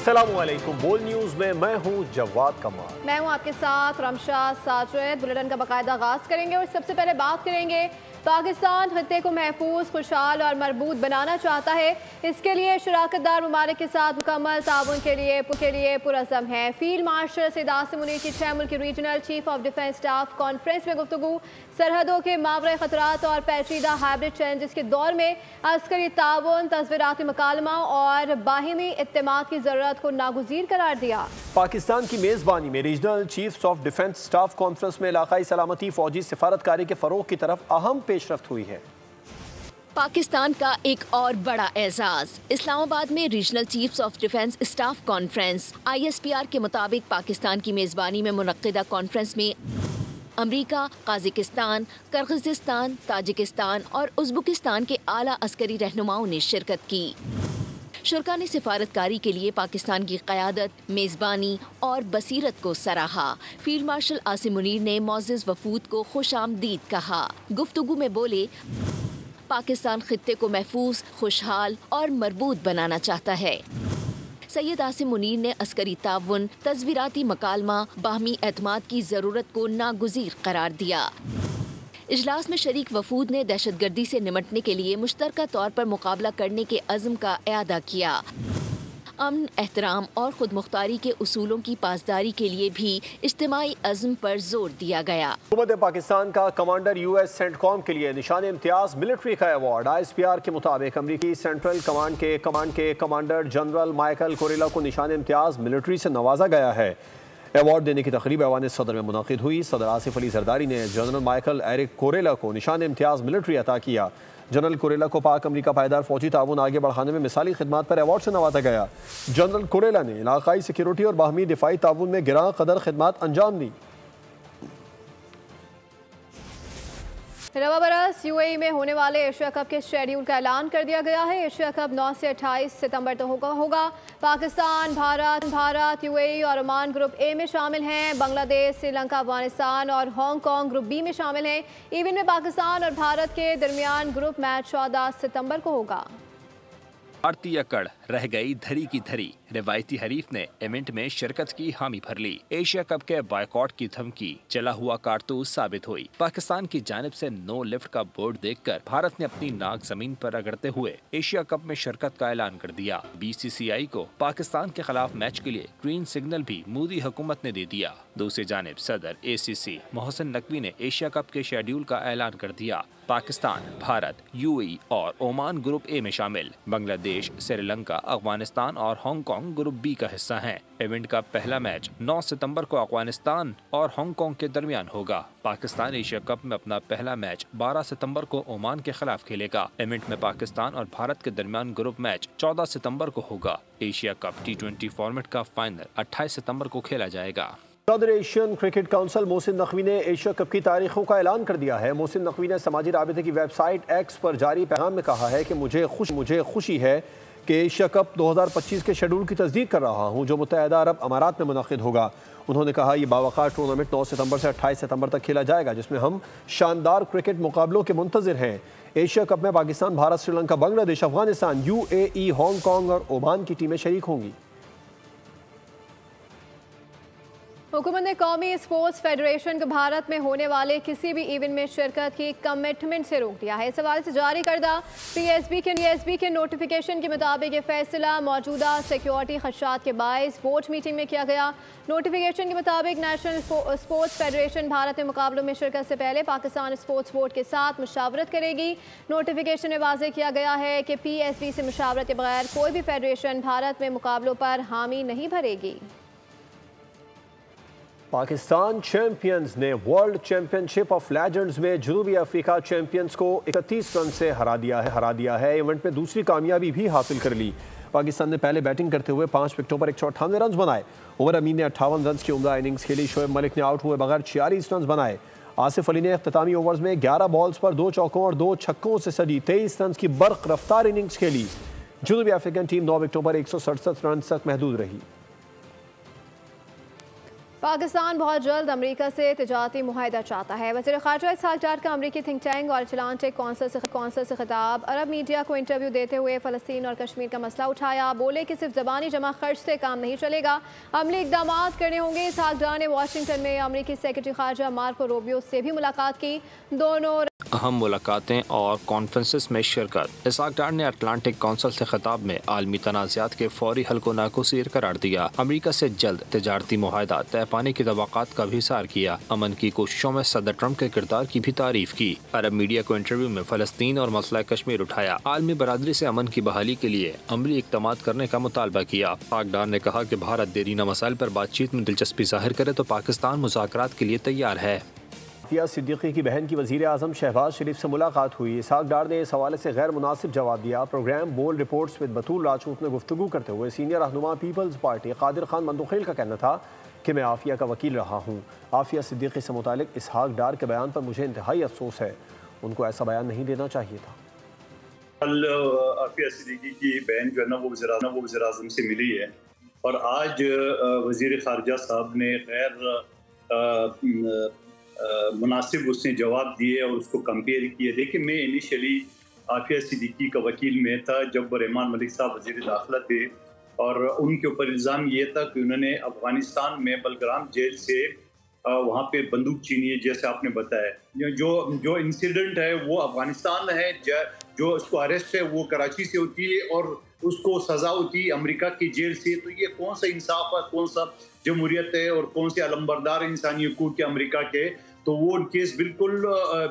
अस्सलामुअलैकुम। बोल न्यूज में मैं हूं जवाद कमाल। मैं हूं आपके साथ रमशा साजिद। बुलेटिन का बाकायदा आगाज करेंगे और सबसे पहले बात करेंगे पाकिस्तान खत्ते को महफूज, खुशहाल और मरबूत बनाना चाहता है। इसके लिए शराकतदार ममालिक के साथ मुकम्मल ताउन के लिए पुरअज़म है। फील्ड मार्शल सैयद आसिम मुनीर की 6 मुल्की regional chief of defence staff conference में गुफ्तगू। सरहदों के मावरे खतरात और पेचीदा हाइब्रिड चैलेंजेस के दौर में अस्करी ताउन, तस्वीराती मकालमा और बाहिमी इत्तेमाद की ज़रूरत को नागुज़ीर करार दिया। पाकिस्तान की मेज़बानी में regional chiefs of defence staff conference में इलाकाई सलामती, फौजी सिफारतकारी के फ़रोग़ की तरफ अहम पेशरफ्त हुई है। पाकिस्तान का एक और बड़ा एजाज। इस्लामाबाद में regional chiefs of defence staff conference ISPR के मुताबिक पाकिस्तान की मेज़बानी में मुनक्किदा कॉन्फ्रेंस में अमरीका, काज़िकिस्तान, किर्गिज़स्तान, ताजिकिस्तान और उज़्बेकिस्तान के आला अस्करी रहनुमाओं ने शिरकत की। शुरा ने सिफारतकारी के लिए पाकिस्तान की क़यादत, मेज़बानी और बसीरत को सराहा। फील्ड मार्शल आसिम मुनीर ने मोअज़्ज़ज़ वफूद को खुशामदीद कहा। गुफ्तगू में बोले, पाकिस्तान खित्ते को महफूज, खुशहाल और मरबूत बनाना चाहता है। सैयद आसिम मुनीर ने अस्करी ताउन, तस्वीराती मकालमा, बाहमी एतमाद की ज़रूरत को नागुज़ीर करार दिया। इजलास में शरीक वफूद ने दहशतगर्दी से निमटने के लिए मुश्तरका तौर पर मुकाबला करने के अज़्म का इआदा किया। अमन, एहतराम और खुद मुख्तारी के उसूलों की पासदारी के लिए भी इज्तिमाई अज़्म पर जोर दिया गया। हुकूमत पाकिस्तान का कमांडर US सेंटकॉम के लिए निशान इम्तियाज मिलिट्री का अवार्ड। ISPR के मुताबिक अमरीकी सेंट्रल कमांड के कमांडर जनरल माइकल कोरेला को निशान इम्तियाज मिलिट्री से नवाजा गया है। अवार्ड देने की तकरीब ऐवान सदर में मुनक़िद हुई। सदर आसिफ अली जरदारी ने जनरल माइकल एरिक कोरेला को निशान इम्तियाज मिलिट्री अता किया। जनरल कोरेला को पाक अमरीका पायदार फौजी ताउन आगे बढ़ाने में मिसाली खिदमात पर अवार्ड से नवाजा गया। जनरल कोरेला ने इलाकाई सिक्योरिटी और बाहमी दिफाई ताउन में गिरां कदर खिदमात अंजाम दी। रवा बरस UAE में होने वाले एशिया कप के शेड्यूल का ऐलान कर दिया गया है। एशिया कप 9 से 28 सितंबर तक होगा। पाकिस्तान, भारत, UAE और ओमान ग्रुप A में शामिल हैं। बांग्लादेश, श्रीलंका, अफगानिस्तान और हांगकांग ग्रुप B में शामिल हैं। इवेंट में पाकिस्तान और भारत के दरमियान ग्रुप मैच 14 सितंबर को होगा। भारतीय अकड़ रह गई धरी की धरी। रिवायती हरीफ ने इवेंट में शिरकत की हामी भर ली। एशिया कप के बायकॉट की धमकी जला हुआ कारतूस साबित हुई। पाकिस्तान की जानिब से नो लिफ्ट का बोर्ड देखकर भारत ने अपनी नाक जमीन पर रगड़ते हुए एशिया कप में शिरकत का ऐलान कर दिया। BCCI को पाकिस्तान के खिलाफ मैच के लिए ग्रीन सिग्नल भी मोदी हुकूमत ने दे दिया। दूसरी जानिब सदर ACC मोहसिन नकवी ने एशिया कप के शेड्यूल का ऐलान कर दिया। पाकिस्तान, भारत, UAE और ओमान ग्रुप A में शामिल। बांग्लादेश, श्रीलंका, अफगानिस्तान और हांगकांग ग्रुप B का हिस्सा हैं। इवेंट का पहला मैच 9 सितंबर को अफगानिस्तान और हांगकांग के दरमियान होगा। पाकिस्तान एशिया कप में अपना पहला मैच 12 सितंबर को ओमान के खिलाफ खेलेगा। इवेंट में पाकिस्तान और भारत के दरमियान ग्रुप मैच 14 सितंबर को होगा। एशिया कप T20 फॉर्मेट का फाइनल 28 सितंबर को खेला जाएगा। सदर Asian cricket council Mohsin Naqvi ने एशिया कप की तारीखों का ऐलान कर दिया है। मोहसिन नकवी ने समाजी राबिते की वेबसाइट X पर जारी पैगाम में कहा है कि मुझे खुशी है कि एशिया कप 2025 के शेड्यूल की तस्दीक कर रहा हूं, जो मुत्तहिदा अरब अमारात में मुनक़िद होगा। उन्होंने कहा, ये बावक़ार टूर्नामेंट 9 सितंबर से 28 सितंबर तक खेला जाएगा, जिसमें हम शानदार क्रिकेट मुकाबलों के मुंतज़िर हैं। एशिया कप में पाकिस्तान, भारत, श्रीलंका, बांग्लादेश, अफगानिस्तान, UAE, हांगकांग और ओमान की टीमें शरीक होंगी। हुकूमत ने कौमी स्पोर्ट्स फेडरेशन को भारत में होने वाले किसी भी इवेंट में शिरकत की कमिटमेंट से रोक दिया है। इस हवाले से जारी करदा PSB के नोटिफिकेशन के मुताबिक ये फैसला मौजूदा सिक्योरिटी खदशात के बायस बोर्ड मीटिंग में किया गया। नोटिफिकेशन के मुताबिक नेशनल स्पोर्ट्स फेडरेशन भारत में मुकाबलों में शिरकत से पहले पाकिस्तान स्पोर्ट्स बोर्ड के साथ मुशावरत करेगी। नोटिफिकेशन में वाज़ेह किया गया है कि PSB से मुशावरत के बगैर कोई भी फेडरेशन भारत में मुकाबलों पर हामी नहीं भरेगी। पाकिस्तान चैंपियंस ने वर्ल्ड चैंपियनशिप ऑफ लेजेंड्स में जनूबी अफ्रीका चैंपियंस को 31 रन से हरा दिया है। इवेंट में दूसरी कामयाबी भी हासिल कर ली। पाकिस्तान ने पहले बैटिंग करते हुए 5 विकेटों पर 198 रन बनाए। उमर अमीन ने 58 रन की उम्दा इनिंग्स खेली। शोएब मलिक ने आउट हुए बगैर 46 रन बनाए। आसिफ अली ने इख्तितामी ओवर्स में 11 बॉल्स पर 2 चौकों और 2 छक्कों से सजी 23 रन की बर्क रफ्तार इनिंग्स खेली। जनूबी अफ्रीकन टीम 9 विकेटों पर 167 रन तक महदूद रही। पाकिस्तान बहुत जल्द अमेरिका से तिजारती मुआहदा चाहता है। वज़ीर ख़ारजा इसहाक़ डार का अमेरिकी थिंक टैंक और अटलांटिक कौंसिल से खिताब। अरब मीडिया को इंटरव्यू देते हुए फ़लस्तीन और कश्मीर का मसला उठाया। बोले कि सिर्फ ज़बानी जमा खर्च से काम नहीं चलेगा, अमली इक़दाम करने होंगे। इसहाक़ डार ने वाशिंगटन में अमेरिकी सेक्रेटरी ख़ारजा मार्को रूबियो से भी मुलाकात की। दोनों अहम मुलाकातें और कॉन्फ्रेंसेस में शिरकत। इसहाक़ डार ने अटलांटिक कौंसिल से खिताब में आलमी तनाज़ात के फौरी हल को नागुज़ीर करार दिया। अमेरिका से जल्द तिजारती मुआहदा तय पाने की तवक्कात का भी इज़हार किया। अमन की कोशिशों में सदर ट्रंप के किरदार की भी तारीफ की। अरब मीडिया को इंटरव्यू में फ़लस्तीन और मसला कश्मीर उठाया। आलमी बरादरी से अमन की बहाली के लिए अमली इक़दाम करने का मुतालबा किया। इसहाक़ डार ने कहा कि भारत देरीना मसाइल पर बातचीत में दिलचस्पी ज़ाहिर करे तो पाकिस्तान मुज़ाकरात के लिए तैयार है। आफिया सिद्दीकी की बहन की वज़ीर आज़म शहबाज शरीफ से मुलाकात हुई। इसहाक़ डार ने इस हवाले से गैर मुनासिब जवाब दिया। प्रोग्राम बोल्ड रिपोर्ट्स विद बतूल राजपूत में गुफ्तगू करते हुए सीनियर रहनुमा पीपल्स पार्टी कादिर खान मंदुखेल का कहना था कि मैं आफिया का वकील रहा हूँ। आफिया सिद्दीकी से मुतालिक इसहाक़ डार के बयान पर मुझे इंतहाई अफसोस है, उनको ऐसा बयान नहीं देना चाहिए था। कल आफिया सिद्दीकी की बहन जो है ना वो वज़ीर आज़म से मिली है और आज वज़ीर ख़ारजा साहब ने गैर मुनासिब उसने जवाब दिए और उसको कंपेयर किए। देखिए, मैं इनिशियली आफिया सिद्दीकी का वकील में था जब रहमान मलिक साहब वज़ीर दाखिला थे और उनके ऊपर इल्ज़ाम ये था कि उन्होंने अफ़गानिस्तान में बलग्राम जेल से वहाँ पे बंदूक छीनी है। जैसे आपने बताया, जो इंसिडेंट है वो अफ़गानिस्तान है, जो उसको अरेस्ट है वो कराची से होती है और उसको सज़ा होती है अमेरिका की जेल से। तो ये कौन सा इंसाफ है, कौन सा जमहूरियत है और कौन से अलंबरदार इंसानी हकूक़ के अमेरिका के। तो वो केस बिल्कुल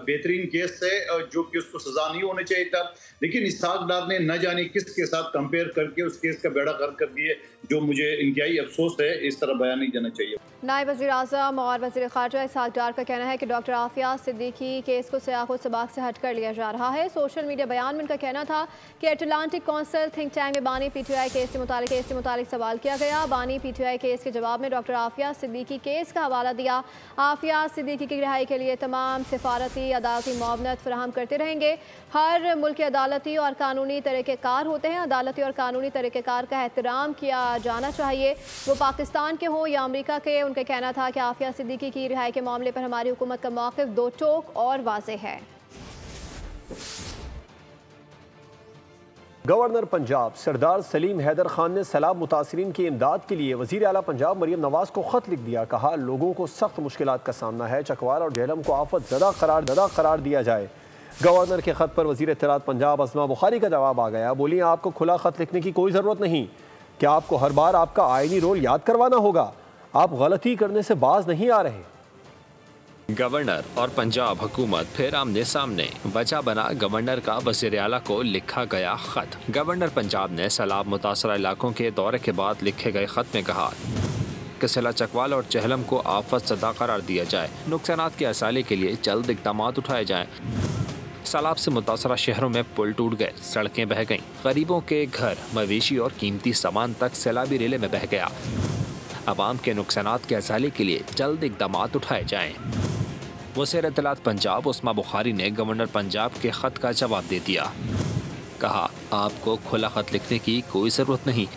बेहतरीन केस है जो कि उसको सज़ा नहीं होना चाहिए था। लेकिन इसहाक़ डार ने न जाने किसके साथ कंपेयर करके उस केस का बेड़ा गर्क कर दिए, जो मुझे इंतहाई अफसोस है। इस तरह बयान नहीं देना चाहिए। नायब वज़ीर आज़म और वज़ीर ख़ारजा इसहाक़ डार का कहना है कि डॉक्टर आफिया सिद्दीकी केस को सियाक़ सबाक़ से हट कर लिया जा रहा है। सोशल मीडिया बयान में उनका कहना था कि अटलांटिक कौंसिल थिंक टैंक में बानी PTI केस से मुतालिक सवाल किया गया। बानी PTI केस के जवाब में डॉक्टर आफिया सिद्दीकी केस का हवाला दिया। आफिया सिद्दीकी की रिहाई के लिए तमाम सिफारती अदालती मुआवनत फराहम करते रहेंगे। हर मुल्क के अदालती और कानूनी तरीक़ेकार होते हैं, अदालती और कानूनी तरीक़ेकार का एहतराम किया जाना चाहिए, वो पाकिस्तान के हों या अमेरिका के। उनका कहना था कि आफिया सिद्दीकी की रिहाई के मामले पर हमारी हुकूमत का मौक़िफ़ दो टोक और वाज़ेह है। गवर्नर पंजाब सरदार सलीम हैदर खान ने सैलाब मुतासरीन की इमदाद के लिए वज़ीर आला पंजाब मरियम नवाज को ख़त लिख दिया। कहा, लोगों को सख्त मुश्किलात का सामना है, चकवाल और झेलम को आफत ज़दा करार दिया जाए। गवर्नर के ख़त पर वज़ीर इत्तलात पंजाब अज़मा बुखारी का जवाब आ गया। बोली, आपको खुला ख़त लिखने की कोई ज़रूरत नहीं, क्या आपको हर बार आपका आइनी रोल याद करवाना होगा? आप गलती करने से बाज नहीं आ रहे। गवर्नर और पंजाब हुकूमत फिर आमने सामने। वजह बना गवर्नर का वज़ीर आला को लिखा गया खत। गवर्नर पंजाब ने सैलाब मुतासरा इलाकों के दौरे के बाद लिखे गए खत में कहा कि सिला चकवाल और चहलम को आफत ज़दा करार दिया जाए, नुकसानात के असाले के लिए जल्द इक़दाम उठाए जाएँ। सैलाब से मुतासरा शहरों में पुल टूट गए, सड़कें बह गईं, गरीबों के घर, मवेशी और कीमती सामान तक सैलाबी रेले में बह गया। अवाम के नुकसानात के असाले के लिए जल्द इक़दाम उठाए जाएँ। वज़ीर इत्तलात पंजाब अज़मा बुखारी ने गवर्नर पंजाब के ख़त का जवाब दे दिया। कहा, आपको खुला ख़त लिखने की कोई ज़रूरत नहीं।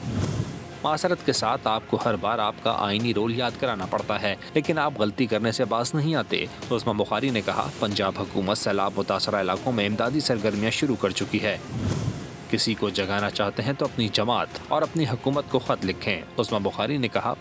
मासरत के साथ आपको हर बार आपका आइनी रोल याद कराना पड़ता है, लेकिन आप गलती करने से बाज नहीं आते। अज़मा बुखारी ने कहा, पंजाब हुकूमत सैलाब मुतासरा इलाकों में इमदादी सरगर्मियाँ शुरू कर चुकी है। किसी को जगाना चाहते हैं तो अपनी जमात और अपनी हुकूमत को ख़त लिखें। अज़मा बुखारी ने कहा,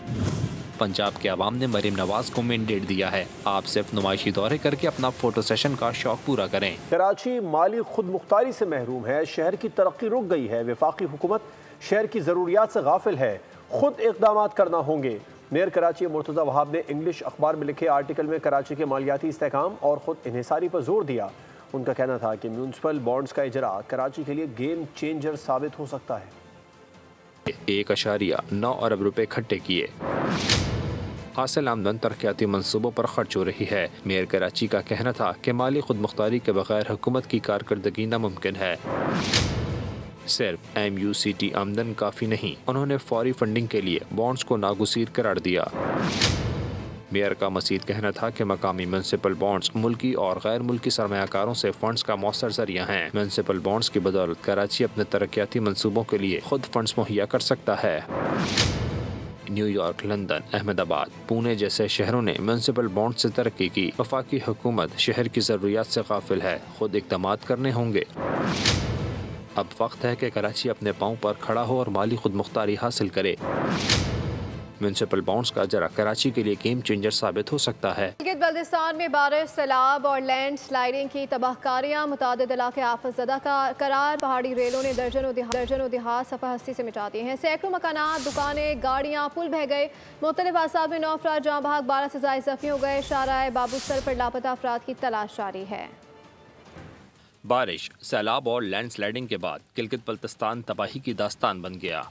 पंजाब के अवाम ने मरीम नवाज को मैंडेट दिया है, आप सिर्फ नुमाइशी दौरे करके अपना फोटो सेशन का शौक पूरा करें। कराची माली खुद मुख्तारी से महरूम है, शहर की तरक्की रुक गई है, वफाकी हुकूमत शहर की ज़रूरियात से गाफिल है, खुद इक़दाम करना होंगे। मेयर कराची मुर्तज़ा वहाब ने इंग्लिश अखबार में लिखे आर्टिकल में कराची के मालियाती इस्तेहकाम और ख़ुद इन्हिसारी पर जोर दिया। उनका कहना था कि म्यूनसिपल बॉन्ड्स का इजरा कराची के लिए गेम चेंजर साबित हो सकता है। 1.9 अरब रुपए इकट्ठे किए, हासिल आमदन तरक्याती मंसूबों पर खर्च हो रही है। मेयर कराची का कहना था कि माली खुद मुख्तारी के बगैर हुकूमत की कारकर्दगी नामुमकिन है। सिर्फ MUCT आमदन काफ़ी नहीं, उन्होंने फौरी फंडिंग के लिए बॉन्ड्स को नागुज़ीर करार दिया। मेयर का मज़ीद कहना था कि मकामी म्यूनसिपल बॉन्ड्स मुल्की और गैर मुल्की सरमायाकारों से फंड्स का मौसर जरिया हैं। म्यूनसिपल बॉन्ड्स की बदौलत कराची अपने तरक्याती मंसूबों के लिए खुद फंड्स मुहैया कर सकता है। न्यूयॉर्क, लंदन, अहमदाबाद, पुणे जैसे शहरों ने म्यूनिसिपल बॉन्ड से तरक्की की। वफाकी हुकूमत शहर की जरूरियात से गाफिल है, खुद इक़दामात करने होंगे। अब वक्त है कि कराची अपने पाँव पर खड़ा हो और माली खुद मुख्तारी हासिल करे। म्यूनिसिपल बॉन्ड्स का जरा कराची के लिए गेम चेंजर साबित हो सकता है। बल्दिस्तान में बारिश, सैलाब और लैंड स्लाइडिंग की तबाहकारियाँ, मुतादिद इलाके आफतज़दा का करार। पहाड़ी रेलों ने दर्जनों देहात सफ़हस्ती से मिटा दिए हैं। सैकड़ों मकानात, दुकानें, गाड़ियाँ, पुल बह गए। मुख्तलिफ हादसात में 9 अफराद जाँ बहक, 12 से ज़ायद ज़ख्मी हो गए। शाहराह बाबूसर पर लापता अफराद की तलाश जारी है। बारिश, सैलाब और लैंड स्लाइडिंग के बाद गिलगित बल्तिस्तान तबाही की दास्तान बन गया।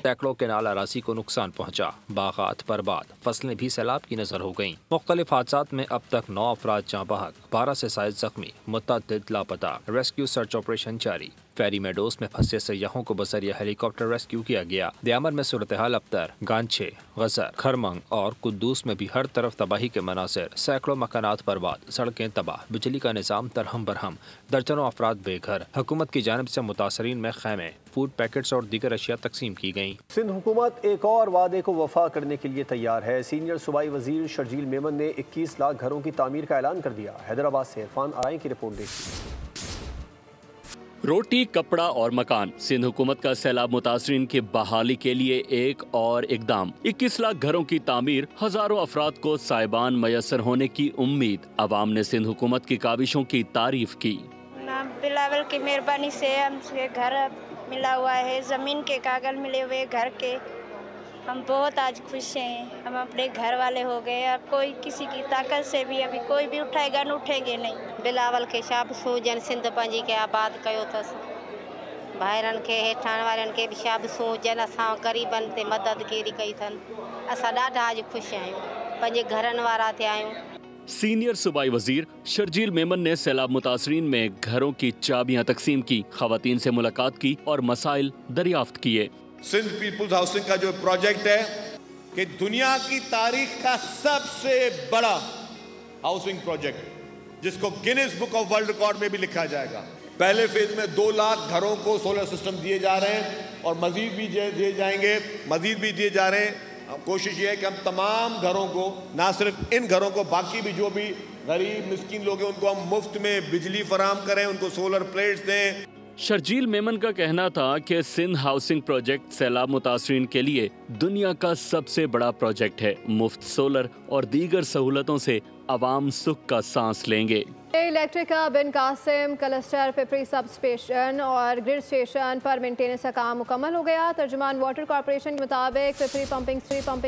सैकड़ों केनाल अराजी को नुकसान पहुंचा, बागात बर्बाद, फसलें भी सैलाब की नजर हो गईं। मुख्तलिफ हादसात में अब तक 9 अफराद जाँ बहक, 12 से ज़ायद जख्मी, मुतअद्दिद लापता। रेस्क्यू सर्च ऑपरेशन जारी। फेरी मेडोज में फंसे सयाहों को बजरिया हेलीकॉप्टर रेस्क्यू किया गया। दयामर में सूरत हाल अबतर, गांछे, गजर, खरमंग और कुद्दूस में भी हर तरफ तबाही के मनासिर। सैकड़ों मकानात बर्बाद, सड़कें तबाह, बिजली का निज़ाम तरहम बरहम, दर्जनों अफराद बेघर। हुकूमत की जानिब से मुतासरीन में खैमे, फूड पैकेट्स और दीगर अशिया तकसीम की गयी। सिंध हुकूमत एक और वादे को वफा करने के लिए तैयार है। सीनियर सूबाई वजीर शर्जील मेमन ने 21 लाख घरों की तामीर का ऐलान कर दिया। हैदराबाद से इरफान आराई की रिपोर्ट देखिए। रोटी, कपड़ा और मकान, सिंध हुकूमत का सैलाब मुतासरीन की बहाली के लिए एक और इकदाम। 21 लाख घरों की तामीर, हजारों अफराद को साइबान मयसर होने की उम्मीद। अवाम ने सिंध हुकूमत की काविशों की तारीफ की। बिलावल की मेहरबानी से हमसे घर मिला हुआ है, जमीन के कागज मिले हुए घर के। हम बहुत आज खुश हैं, हम अपने घर वाले हो गए। अब कोई किसी की ताकत से भी अभी कोई भी उठाएगा न उठेंगे नहीं। बिलावल के शाब सूजन सिंध पंजी के आबाद कयो अथसि। भाइरनि खे, हेठाण वारनि खे बि शाब सूजन, असां ग़रीबनि ते मददगिरी कई अथनि। असां ॾाढा अॼु ख़ुशि आहियूं, पंहिंजे घरनि वारा थिया आहियूं। सीनियर सूबाई वजीर शर्जील मेमन ने सैलाब मुतासरीन में घरों की चाबियां तकसीम की, खवातीन से मुलाकात की और मसाइल दरियाफ्त किए। सिंध पीपुल्स हाउसिंग का जो प्रोजेक्ट है कि दुनिया की तारीख का सबसे बड़ा हाउसिंग प्रोजेक्ट, जिसको Guinness book of world record में भी लिखा जाएगा। पहले फेज में 2 लाख घरों को सोलर सिस्टम दिए जा रहे हैं और मजीद भी दिए जाएंगे, मजीद भी दिए जा रहे हैं। कोशिश ये है कि हम तमाम घरों को, ना सिर्फ इन घरों को, बाकी भी जो भी गरीब मिस्कीन लोग हैं उनको हम मुफ्त में बिजली फराहम करें, उनको सोलर प्लेट्स दें। शर्जील मेमन का कहना था कि सिंध हाउसिंग प्रोजेक्ट सैलाब मुतासरीन के लिए दुनिया का सबसे बड़ा प्रोजेक्ट है। मुफ्त सोलर और दीगर सहूलतों से आवाम सुख का सांस लेंगे। इलेक्ट्रिक का बिन Qasim cluster Pipri sub station और ग्रिड स्टेशन पर मेंटेनेंस का काम मुकम्मल हो गया। तर्जुमान वाटर कॉर्पोरेशन के मुताबिक पिपरी पंपिंग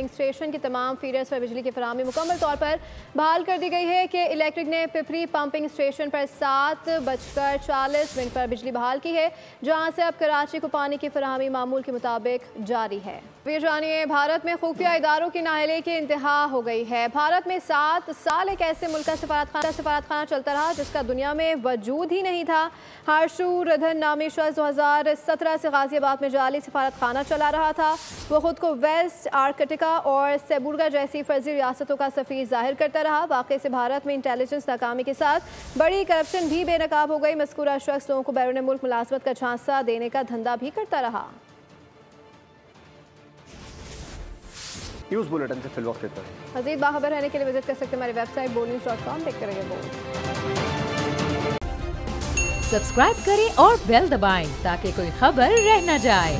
स्टेशन की तमाम फीडर्स पर बिजली की फराहमी मुकम्मल तौर पर बहाल कर दी गई है कि इलेक्ट्रिक ने पिपरी पंपिंग स्टेशन पर 7:40 पर बिजली बहाल की है, जहाँ से अब कराची को पानी की फराहमी मामूल के मुताबिक जारी है। फिर जानिए, भारत में खुफिया इदारों की नाअहली की इंतहा हो गई है। भारत में 7 साल एक ऐसे मुल्क का सफारतखाना चलता रहा जिसका दुनिया में वजूद ही नहीं था। हर्षवर्धन नामी शख्स 2017 से गाजियाबाद में जाली सफारतखाना चला रहा था। वो खुद को वेस्ट आर्कटिका और सेबुर्गा जैसी फर्जी रियासतों का सफीर जाहिर करता रहा। वाकई से भारत में इंटेलिजेंस नाकामी के साथ बड़ी करप्शन भी बेनकाब हो गई। मज़कूरा शख्स लोगों को बैरून मुल्क मुलाजमत का झांसा देने का धंधा भी करता रहा। न्यूज़ बुलेटिन से फिल वक्त इतना ही। मज़ीद बाखबर रहने के लिए विजिट कर सकते हैं हमारी वेबसाइट boldnews.com। देखते रहिए बोल्ड। सब्सक्राइब करें और बेल दबाएं ताकि कोई खबर रह न जाए।